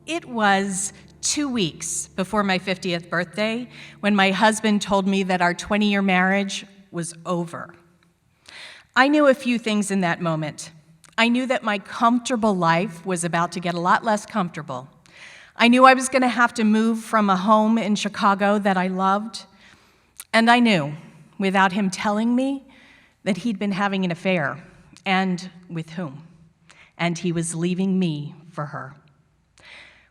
It was 2 weeks before my 50th birthday when my husband told me that our 20-year marriage was over. I knew a few things in that moment. I knew that my comfortable life was about to get a lot less comfortable. I knew I was going to have to move from a home in Chicago that I loved. And I knew, without him telling me, that he'd been having an affair, and with whom. And he was leaving me for her.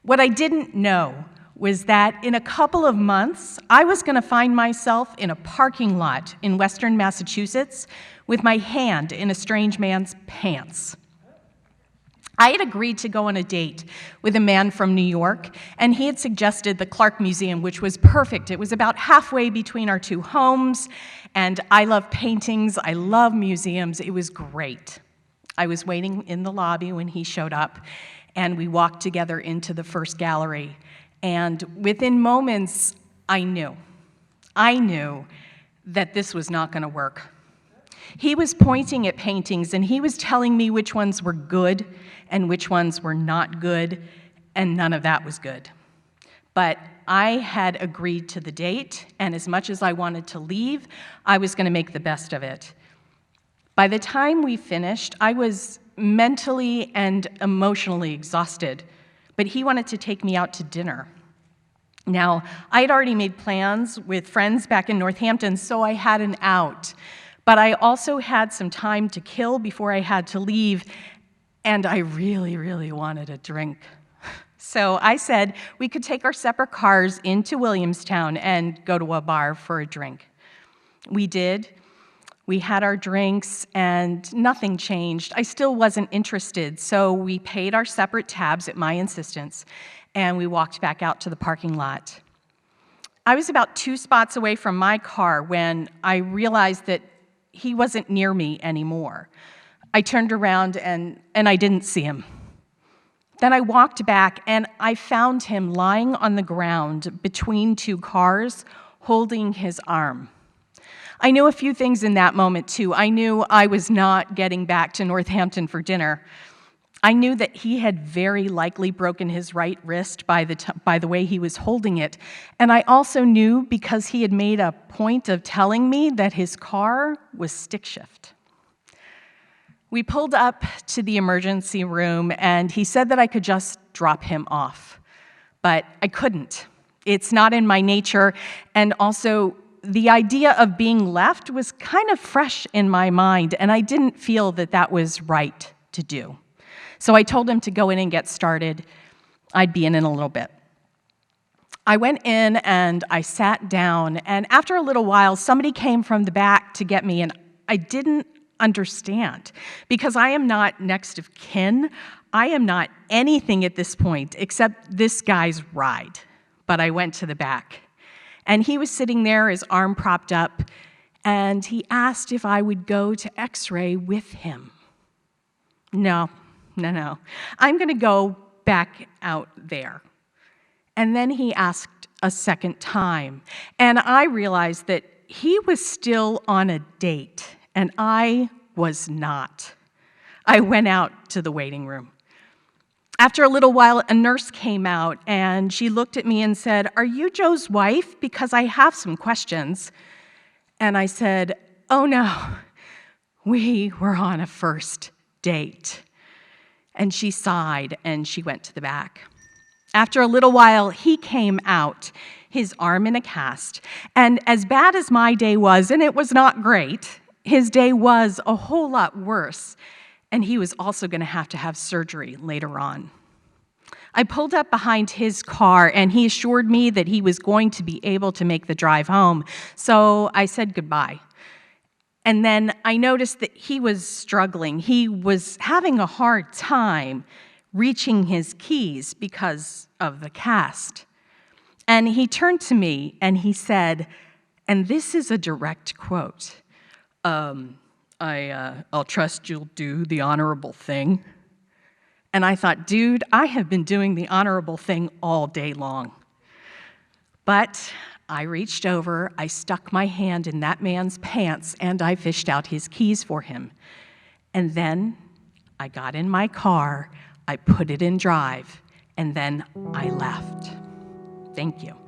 What I didn't know was that in a couple of months, I was going to find myself in a parking lot in Western Massachusetts with my hand in a strange man's pants. I had agreed to go on a date with a man from New York, and he had suggested the Clark Museum, which was perfect. It was about halfway between our two homes, and I love paintings, I love museums. It was great. I was waiting in the lobby when he showed up, and we walked together into the first gallery. And within moments, I knew that this was not going to work. He was pointing at paintings, and he was telling me which ones were good and which ones were not good, and none of that was good. But I had agreed to the date, and as much as I wanted to leave, I was going to make the best of it. By the time we finished, I was mentally and emotionally exhausted, but he wanted to take me out to dinner. Now, I had already made plans with friends back in Northampton, so I had an out. But I also had some time to kill before I had to leave, and I really, really wanted a drink. So I said we could take our separate cars into Williamstown and go to a bar for a drink. We did. We had our drinks, and nothing changed. I still wasn't interested, so we paid our separate tabs at my insistence, and we walked back out to the parking lot. I was about 2 spots away from my car when I realized that he wasn't near me anymore. I turned around, and I didn't see him. Then I walked back, and I found him lying on the ground between 2 cars, holding his arm. I knew a few things in that moment, too. I knew I was not getting back to Northampton for dinner. I knew that he had very likely broken his right wrist by the way he was holding it. And I also knew, because he had made a point of telling me, that his car was stick shift. We pulled up to the emergency room, and he said that I could just drop him off. But I couldn't. It's not in my nature, and also the idea of being left was kind of fresh in my mind, and I didn't feel that that was right to do. So I told him to go in and get started. I'd be in a little bit. I went in and I sat down, and after a little while, somebody came from the back to get me, and I didn't understand, because I am not next of kin. I am not anything at this point except this guy's ride. But I went to the back. And he was sitting there, his arm propped up, and he asked if I would go to X-ray with him. No. I'm going to go back out there. And then he asked a second time, and I realized that he was still on a date, and I was not. I went out to the waiting room. After a little while, a nurse came out, and she looked at me and said, "Are you Joe's wife? Because I have some questions." And I said, "Oh no, we were on a first date." And she sighed, and she went to the back. After a little while, he came out, his arm in a cast. And as bad as my day was, and it was not great, his day was a whole lot worse. And he was also going to have surgery later on. I pulled up behind his car, and he assured me that he was going to be able to make the drive home. So I said goodbye. And then I noticed that he was struggling. He was having a hard time reaching his keys because of the cast. And he turned to me, and he said, and this is a direct quote, I'll trust you'll do the honorable thing. And I thought, dude, I have been doing the honorable thing all day long. But I reached over, I stuck my hand in that man's pants, and I fished out his keys for him. And then I got in my car, I put it in drive, and then I left. Thank you.